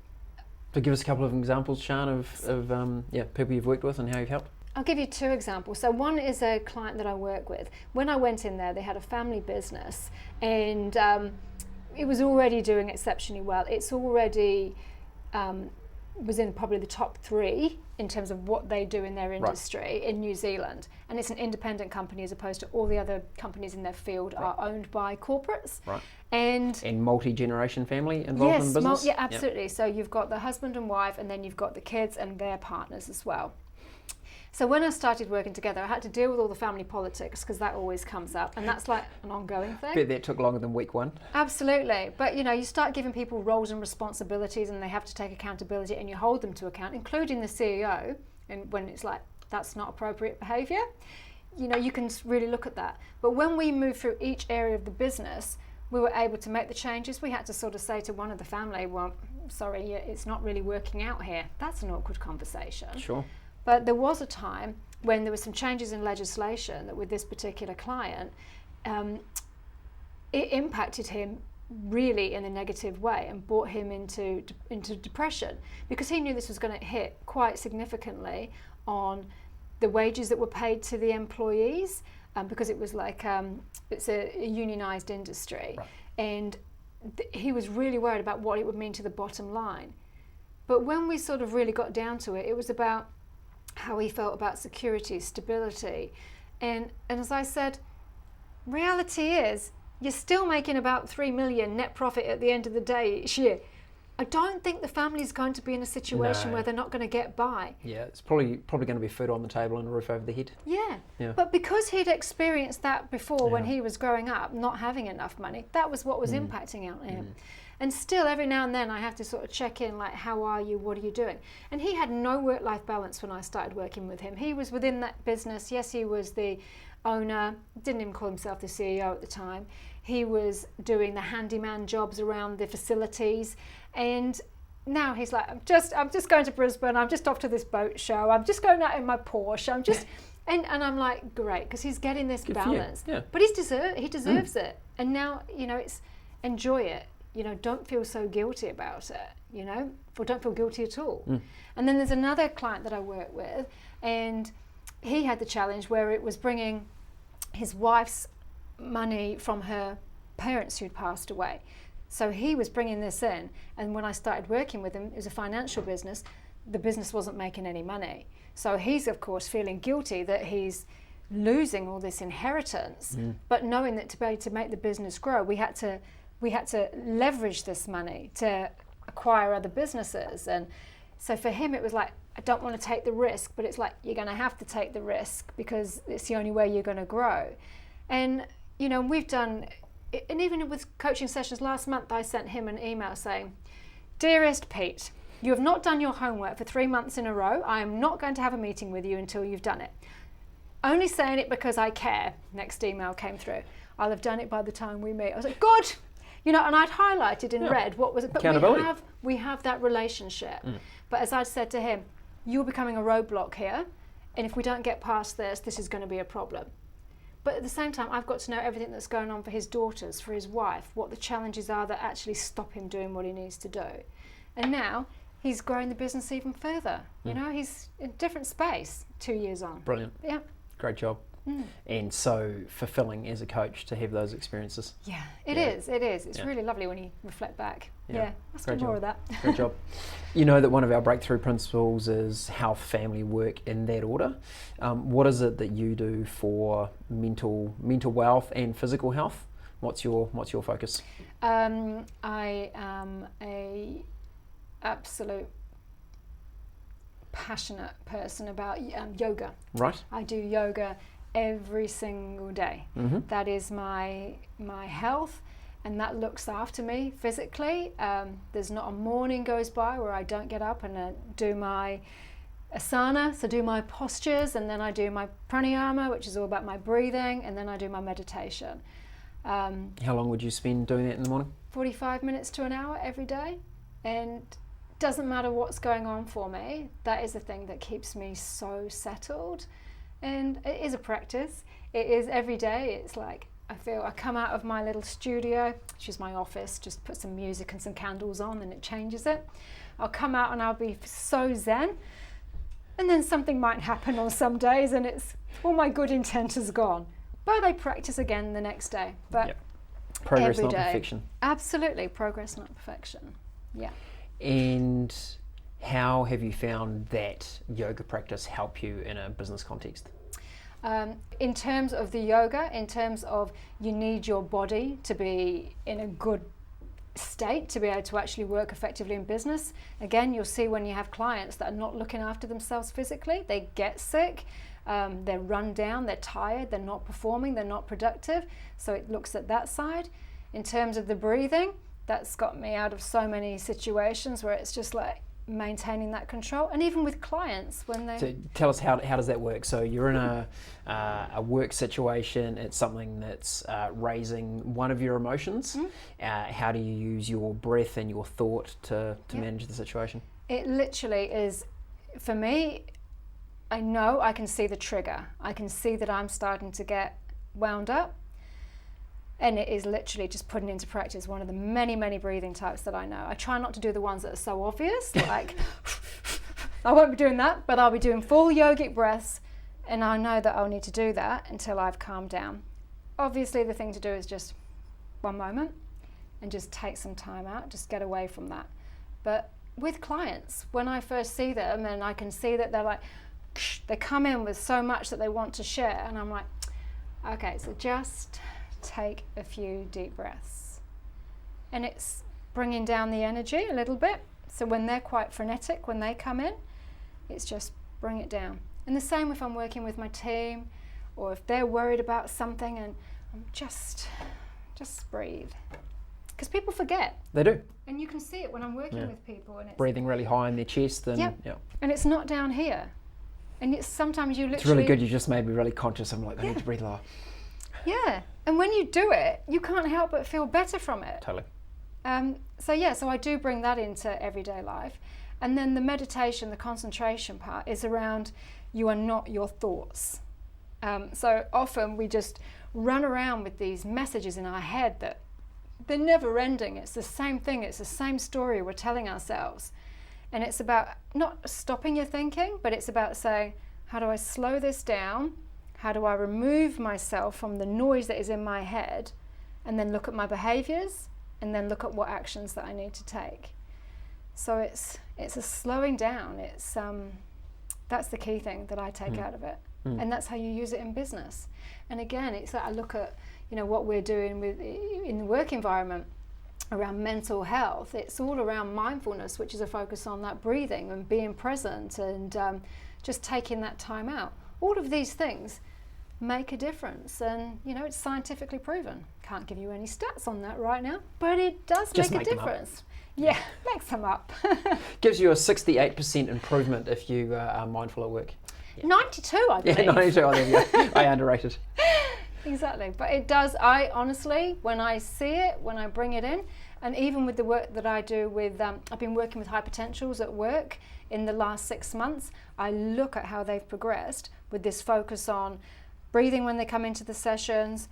so give us a couple of examples, Sharn, of people you've worked with and how you've helped. I'll give you 2 examples. So one is a client that I work with. When I went in there, they had a family business, and it was already doing exceptionally well. It's already was in probably the top 3 in terms of what they do in their industry in New Zealand. And it's an independent company as opposed to all the other companies in their field are owned by corporates. Right. And multi-generation family involved in the business? Yeah, absolutely. Yep. So you've got the husband and wife, and then you've got the kids and their partners as well. So when I started working together, I had to deal with all the family politics because that always comes up, and that's like an ongoing thing. Bet that took longer than week 1. Absolutely. But you start giving people roles and responsibilities, and they have to take accountability, and you hold them to account, including the CEO. And when it's like, that's not appropriate behaviour, you can really look at that. But when we moved through each area of the business, we were able to make the changes. We had to sort of say to one of the family, well, sorry, it's not really working out here. That's an awkward conversation. Sure. But there was a time when there were some changes in legislation that with this particular client, it impacted him really in a negative way and brought him into depression, because he knew this was going to hit quite significantly on the wages that were paid to the employees, because it was like it's a unionized industry. Right. And he was really worried about what it would mean to the bottom line. But when we sort of really got down to it, it was about how he felt about security, stability. And as I said, reality is you're still making about 3 million net profit at the end of the day each year. I don't think the family's going to be in a situation where they're not going to get by. Yeah, it's probably going to be food on the table and a roof over the head. Yeah. But because he'd experienced that before when he was growing up, not having enough money, that was what was impacting on him. And still, every now and then, I have to sort of check in, like, how are you? What are you doing? And he had no work-life balance when I started working with him. He was within that business. Yes, he was the owner, didn't even call himself the CEO at the time. He was doing the handyman jobs around the facilities. And now he's like, I'm just going to Brisbane. I'm just off to this boat show. I'm just going out in my Porsche. I'm just... And I'm like, great, because he's getting this balance. Yeah. But he deserves it. And now, it's enjoy it. Don't feel so guilty about it, or don't feel guilty at all. And then there's another client that I work with, and he had the challenge where it was bringing his wife's money from her parents who'd passed away. So he was bringing this in, and when I started working with him, it was a financial business. The business wasn't making any money. So he's, of course, feeling guilty that he's losing all this inheritance, but knowing that to be able to make the business grow, we had to leverage this money to acquire other businesses. And so for him, it was like, I don't want to take the risk, but it's like, you're going to have to take the risk because it's the only way you're going to grow. And, we've done, and even with coaching sessions last month, I sent him an email saying, "Dearest Pete, you have not done your homework for 3 months in a row. I am not going to have a meeting with you until you've done it. Only saying it because I care." Next email came through. "I'll have done it by the time we meet." I was like, good. And I'd highlighted in red what was it. But we have that relationship. But as I said to him, you're becoming a roadblock here. And if we don't get past this is going to be a problem. But at the same time, I've got to know everything that's going on for his daughters, for his wife, what the challenges are that actually stop him doing what he needs to do. And now he's growing the business even further. He's in a different space 2 years on. Brilliant. Yeah. Great job. And so fulfilling as a coach to have those experiences. Yeah, it is. It's really lovely when you reflect back. Let's do more of that. Great job. You know that one of our breakthrough principles is health, family, work in that order. What is it that you do for mental wealth and physical health? What's your focus? I am a absolute passionate person about yoga. Right. I do yoga every single day. That is my health, and that looks after me physically. There's not a morning goes by where I don't get up and do my asana, so do my postures, and then I do my pranayama, which is all about my breathing, and then I do my meditation. How long would you spend doing that in the morning? 45 minutes to an hour every day, and doesn't matter what's going on for me, that is the thing that keeps me so settled. And it is a practice. It is every day. It's like I come out of my little studio, which is my office, just put some music and some candles on and it changes it. I'll come out and I'll be so zen, and then something might happen on some days and it's all my good intent is gone. But I practice again the next day. But progress, every not day. perfection. Absolutely, progress, not perfection. Yeah. And how have you found that yoga practice help you in a business context? In terms of the yoga, in terms of you need your body to be in a good state to be able to actually work effectively in business. Again, you'll see when you have clients that are not looking after themselves physically, they get sick, they're run down, they're tired, they're not performing, they're not productive. So it looks at that side. In terms of the breathing, that's got me out of so many situations where it's just like maintaining that control. And even with clients when they... So tell us, how does that work? So you're in a work situation, it's something that's raising one of your emotions. How do you use your breath and your thought to manage the situation? It literally is, for me, I know I can see the trigger. I can see that I'm starting to get wound up. And it is literally just putting into practice one of the many, many breathing types that I know. I try not to do the ones that are so obvious, like I won't be doing that, but I'll be doing full yogic breaths, and I know that I'll need to do that until I've calmed down. Obviously, the thing to do is just one moment and just take some time out, just get away from that. But with clients, when I first see them and I can see that they're like, they come in with so much that they want to share, and I'm like, okay, so just take a few deep breaths. And it's bringing down the energy a little bit. So when they're quite frenetic, when they come in, it's just bring it down. And the same if I'm working with my team, or if they're worried about something, and I'm just breathe. Because people forget. They do. And you can see it when I'm working with people. And it's breathing really high in their chest. And, and it's not down here. And it's sometimes you literally... It's really good. You just made me really conscious. I'm like, I need to breathe lower. Yeah, and when you do it, you can't help but feel better from it. Totally. So I do bring that into everyday life. And then the meditation, the concentration part is around you are not your thoughts. So often we just run around with these messages in our head that they're never ending. It's the same thing. It's the same story we're telling ourselves. And it's about not stopping your thinking, but it's about saying, how do I slow this down? How do I remove myself from the noise that is in my head, and then look at my behaviors, and then look at what actions that I need to take? So it's a slowing down. It's that's the key thing that I take out of it, and that's how you use it in business. And again, it's like I look at what we're doing in the work environment around mental health. It's all around mindfulness, which is a focus on that breathing and being present and just taking that time out. All of these things make a difference, and it's scientifically proven. Can't give you any stats on that right now, but it does just make a difference. Yeah, make some up. Gives you a 68% improvement if you are mindful at work. 92, I believe. Yeah, 92. I underrated. Exactly, but it does. I honestly, when I see it, when I bring it in, and even with the work that I do with, I've been working with high potentials at work in the last 6 months. I look at how they've progressed with this focus on breathing when they come into the sessions,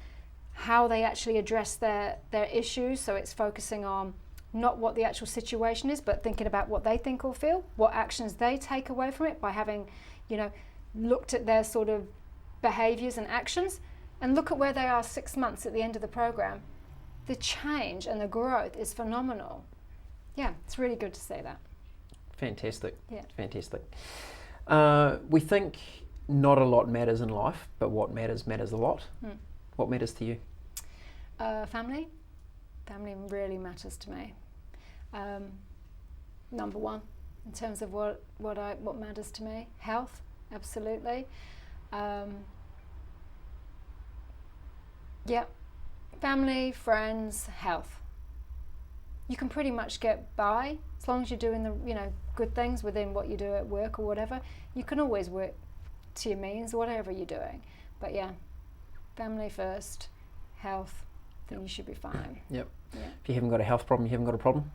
how they actually address their issues. So it's focusing on not what the actual situation is, but thinking about what they think or feel, what actions they take away from it by having, looked at their sort of behaviors and actions, and look at where they are 6 months at the end of the program. The change and the growth is phenomenal. Yeah, it's really good to see that. Fantastic. Yeah. Fantastic. We think not a lot matters in life, but what matters a lot. What matters to you? Family. Family really matters to me. Number one, in terms of what matters to me. Health, absolutely. Family, friends, health. You can pretty much get by as long as you're doing the good things within what you do at work or whatever. You can always work to your means, whatever you're doing. But family first, health, then you should be fine. Yep. Yeah. If you haven't got a health problem, you haven't got a problem.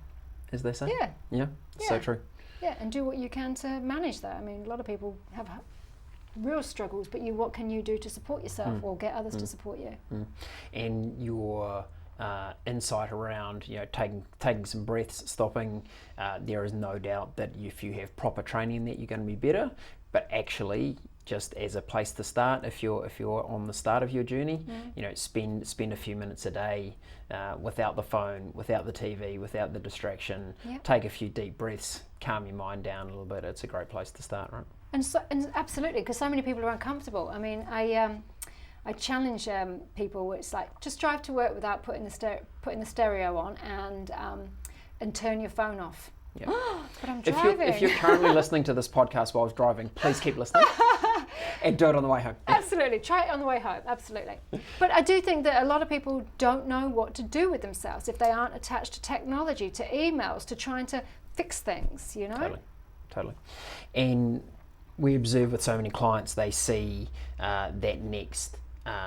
as they say. Yeah. Yeah, so true. Yeah, and do what you can to manage that. I mean, a lot of people have real struggles, but what can you do to support yourself or get others to support you? And your insight around, taking some breaths, stopping, there is no doubt that if you have proper training in that, you're going to be better. But actually, just as a place to start, if you're on the start of your journey, spend a few minutes a day without the phone, without the TV, without the distraction. Take a few deep breaths, calm your mind down a little bit. It's a great place to start, right? And absolutely, because so many people are uncomfortable. I mean, I challenge people. It's like, just drive to work without putting the stereo on and turn your phone off. Yep. But I'm driving. If you're currently listening to this podcast while driving, please keep listening and do it on the way home. Absolutely, try it on the way home. Absolutely. But I do think that a lot of people don't know what to do with themselves if they aren't attached to technology, to emails, to trying to fix things. Totally. And we observe with so many clients, they see that next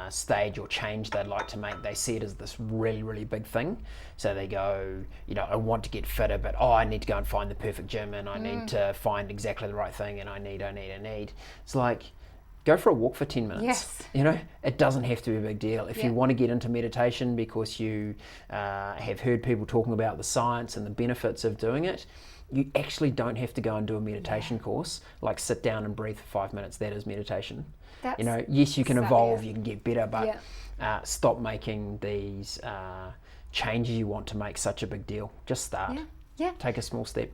stage or change they'd like to make, they see it as this really, really big thing. So they go, I want to get fitter, but I need to go and find the perfect gym, and I need to find exactly the right thing, and I need. It's like, go for a walk for 10 minutes. Yes. It doesn't have to be a big deal. If you want to get into meditation because you have heard people talking about the science and the benefits of doing it, you actually don't have to go and do a meditation course. Like, sit down and breathe for 5 minutes. That is meditation. Yes, you can evolve, you can get better, but stop making these changes you want to make such a big deal. Just start. Take a small step.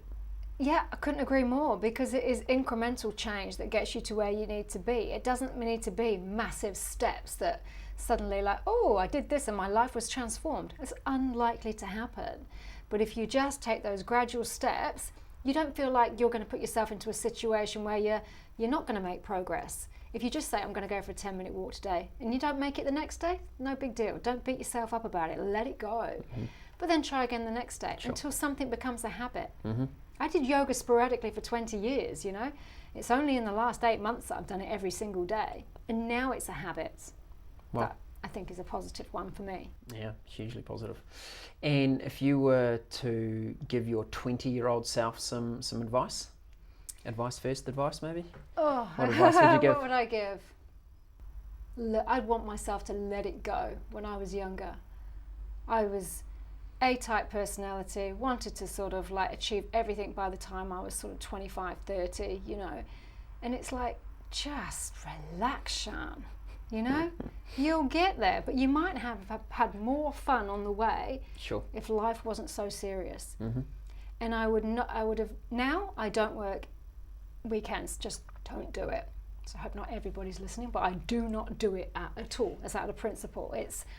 Yeah, I couldn't agree more, because it is incremental change that gets you to where you need to be. It doesn't need to be massive steps that suddenly, like, oh, I did this and my life was transformed. It's unlikely to happen. But if you just take those gradual steps, you don't feel like you're going to put yourself into a situation where you're not going to make progress. If you just say, I'm going to go for a 10-minute walk today, and you don't make it the next day, no big deal. Don't beat yourself up about it. Let it go. But then try again the next day until something becomes a habit. I did yoga sporadically for 20 years, It's only in the last 8 months that I've done it every single day. And now it's a habit. Wow. That I think is a positive one for me. Yeah, hugely positive. And if you were to give your 20-year-old self some advice? AdviceFirst advice, maybe? Oh, what advice would you give? What would I give? I'd want myself to let it go when I was younger. I was A-type personality, wanted to sort of like achieve everything by the time I was sort of 25, 30, And it's like, just relax, Sharn. You'll get there, but you might have had more fun on the way if life wasn't so serious. And I don't work weekends, just don't do it. So I hope not everybody's listening, but I do not do it at all as out of principle.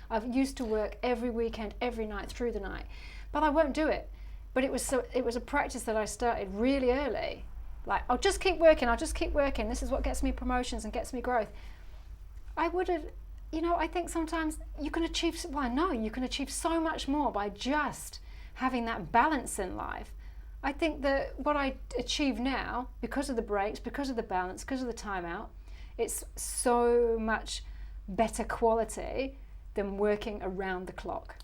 I've used to work every weekend, every night, through the night, but I won't do it. But it was a practice that I started really early. Like, I'll just keep working. This is what gets me promotions and gets me growth. I would have, I think sometimes you can achieve so much more by just having that balance in life. I think that what I achieve now, because of the breaks, because of the balance, because of the time out, it's so much better quality than working around the clock.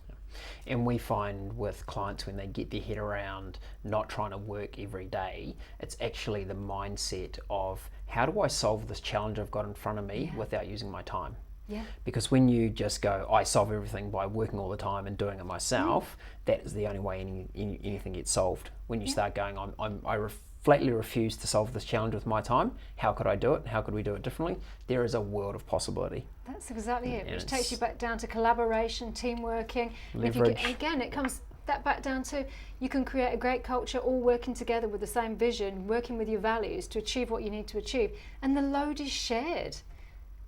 And we find with clients, when they get their head around not trying to work every day, it's actually the mindset of, how do I solve this challenge I've got in front of me without using my time? Because when you just go, I solve everything by working all the time and doing it myself, that is the only way anything gets solved. When you start going, I flatly refuse to solve this challenge with my time. How could I do it? How could we do it differently? There is a world of possibility. That's exactly it, which takes you back down to collaboration, team working. Leverage. Again, it comes that back down to, you can create a great culture, all working together with the same vision, working with your values to achieve what you need to achieve, and the load is shared.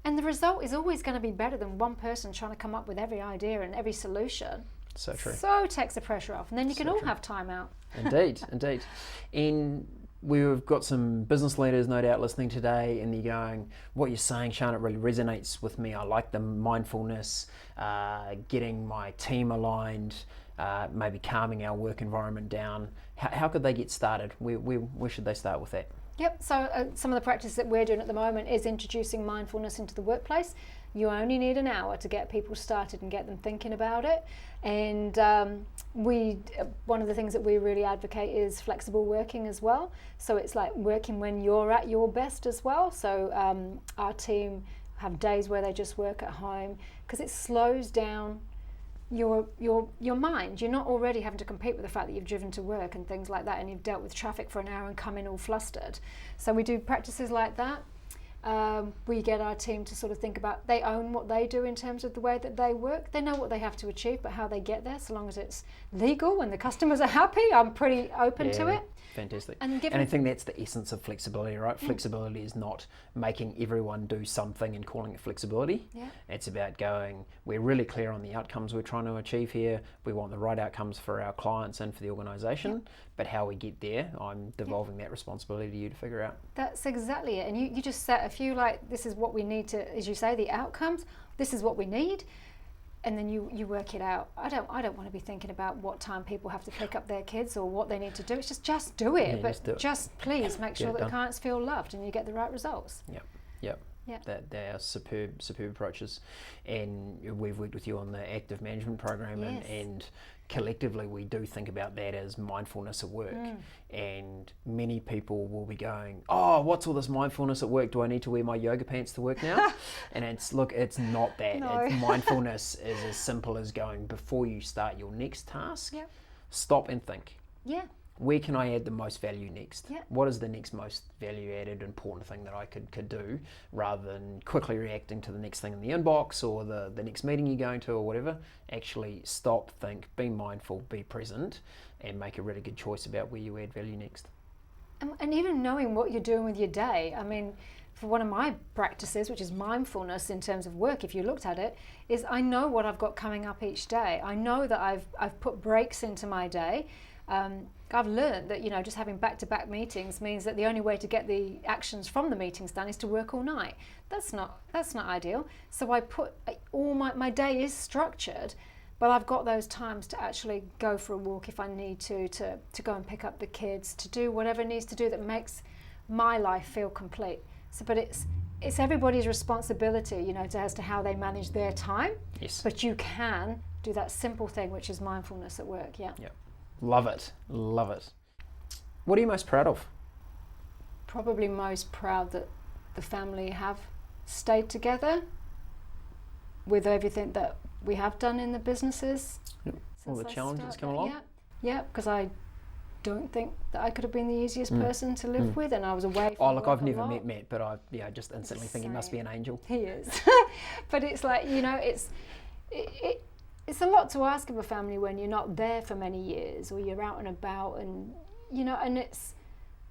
And the result is always going to be better than one person trying to come up with every idea and every solution. So true. So it takes the pressure off, and then you can all have time out. Indeed. And we've got some business leaders no doubt listening today, and they're going, what you're saying, Sharn, it really resonates with me. I like the mindfulness, getting my team aligned, maybe calming our work environment down. How could they get started? Where should they start with that? Yep, so some of the practices that we're doing at the moment is introducing mindfulness into the workplace. You only need an hour to get people started and get them thinking about it. And one of the things that we really advocate is flexible working as well. So it's like working when you're at your best as well. So our team have days where they just work at home because it slows down your mind. You're not already having to compete with the fact that you've driven to work and things like that, and you've dealt with traffic for an hour and come in all flustered. So we do practices like that. We get our team to sort of think about, they own what they do in terms of the way that they work. They know what they have to achieve, but how they get there, so long as it's legal and the customers are happy, I'm pretty open to it. Fantastic. And I think that's the essence of flexibility, right? Flexibility is not making everyone do something and calling it flexibility. Yeah. It's about going, we're really clear on the outcomes we're trying to achieve here. We want the right outcomes for our clients and for the organisation, but how we get there, I'm devolving that responsibility to you to figure out. That's exactly it. And you just set a few, like, this is what we need to, as you say, the outcomes, this is what we need. And then you work it out. I don't want to be thinking about what time people have to pick up their kids or what they need to do. It's just do it. But just please make sure that the clients feel loved and you get the right results. Yep. They are superb approaches. And we've worked with you on the active management program, and collectively we do think about that as mindfulness at work. And many people will be going, oh, what's all this mindfulness at work? Do I need to wear my yoga pants to work now? And it's not that. No. Mindfulness is as simple as going, before you start your next task, stop and think. Yeah. Where can I add the most value next? Yeah. What is the next most value-added, important thing that I could do, rather than quickly reacting to the next thing in the inbox or the next meeting you're going to or whatever? Actually stop, think, be mindful, be present, and make a really good choice about where you add value next. And even knowing what you're doing with your day. I mean, for one of my practices, which is mindfulness in terms of work, if you looked at it, is I know what I've got coming up each day. I know that I've put breaks into my day. I've learned that, just having back-to-back meetings means that the only way to get the actions from the meetings done is to work all night. That's not ideal. So I put all my day is structured, but I've got those times to actually go for a walk if I need to go and pick up the kids, to do whatever needs to do that makes my life feel complete. So, but it's everybody's responsibility, as to how they manage their time. Yes. But you can do that simple thing, which is mindfulness at work. Yeah. Love it. What are you most proud of? Probably most proud that the family have stayed together with everything that we have done in the businesses. All the challenges come along. Yeah, because I don't think that I could have been the easiest person to live with, and I was away from work I've a never lot. met Matt, but I just instantly think he must be an angel. He is. But it's like, it's a lot to ask of a family when you're not there for many years, or you're out and about, and and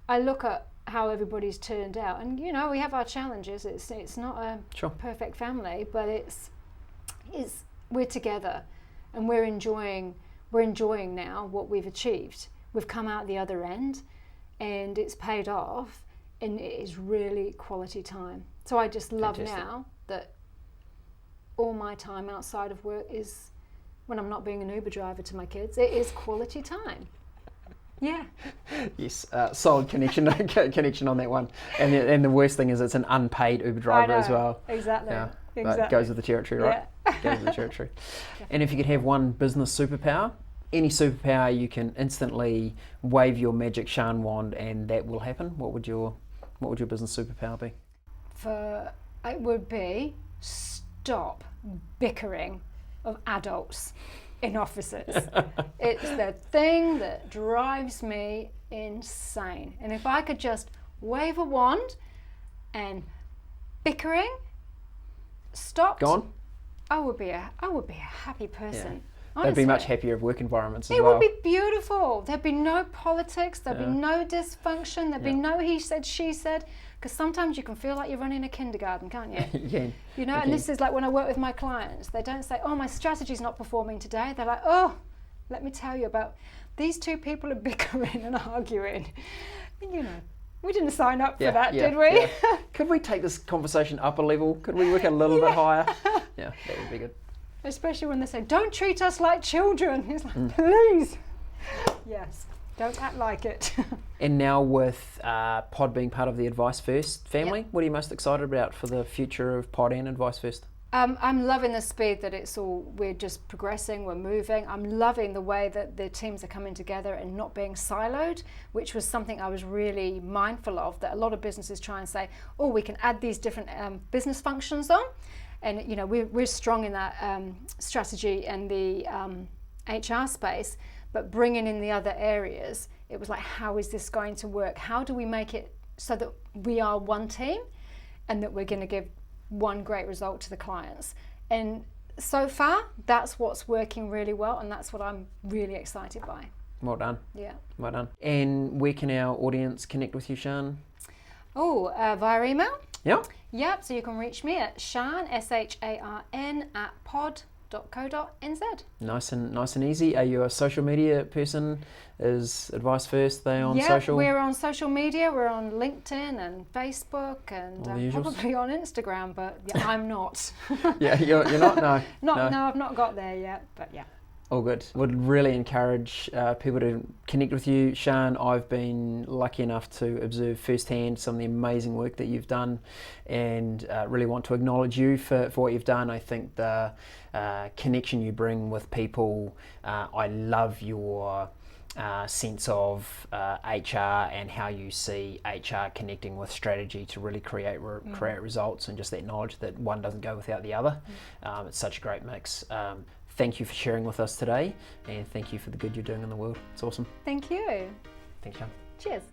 I look at how everybody's turned out, and we have our challenges. It's not a perfect family, but it's we're together, and we're enjoying now what we've achieved. We've come out the other end, and it's paid off, and it is really quality time. So I just love now that all my time outside of work is when I'm not being an Uber driver to my kids. It is quality time. Yeah. Yes, solid connection on that one. And the worst thing is it's an unpaid Uber driver as well. Exactly. Yeah, exactly. It goes with the territory, right? Yeah. Goes with the territory. And if you could have one business superpower, any superpower, you can instantly wave your magic Sharn wand and that will happen. What would your business superpower be? It would be stop bickering of adults in offices. It's the thing that drives me insane. And if I could just wave a wand and bickering stopped, gone, I would be a happy person. Yeah. Honestly. They'd be much happier working environments as well. well. It would be beautiful. There'd be no politics, there'd be no dysfunction, there'd be no he said, she said. Because sometimes you can feel like you're running a kindergarten, can't you? You can. And this is like when I work with my clients, they don't say, oh, my strategy's not performing today. They're like, oh, let me tell you about these two people are bickering and arguing. And, we didn't sign up for that, did we? Yeah. Could we take this conversation up a level? Could we work a little bit higher? Yeah, that would be good. Especially when they say, don't treat us like children. It's like, please. Yes. Don't act like it. And now with Pod being part of the AdviceFirst family, Yep. what are you most excited about for the future of Pod and AdviceFirst? I'm loving the speed that we're just progressing, we're moving. I'm loving the way that the teams are coming together and not being siloed, which was something I was really mindful of, that a lot of businesses try and say, oh, we can add these different business functions on. And you know, we're strong in that strategy and the HR space, but bringing in the other areas, it was like, how is this going to work? How do we make it so that we are one team and that we're going to give one great result to the clients? And so far, that's what's working really well, and that's what I'm really excited by. Well done. Yeah. Well done. And where can our audience connect with you, Sharn? Oh, via email? Yep. Yep, so you can reach me at Sharn, SHARN, @pod.co.nz. Nice and easy. Are you a social media person? Is AdviceFirst, they on social? Yeah, we're on social media. We're on LinkedIn and Facebook and All the usuals? probably on Instagram, but yeah, I'm not. Yeah, you're not? No. No, I've not got there yet, but yeah. All good. Would really encourage people to connect with you, Sharn. I've been lucky enough to observe firsthand some of the amazing work that you've done, and really want to acknowledge you for what you've done. I think the connection you bring with people, I love your sense of HR and how you see HR connecting with strategy to really create results, and just that knowledge that one doesn't go without the other. It's such a great mix. Thank you for sharing with us today, and thank you for the good you're doing in the world. It's awesome. Thank you. Thanks, Sharn. Cheers.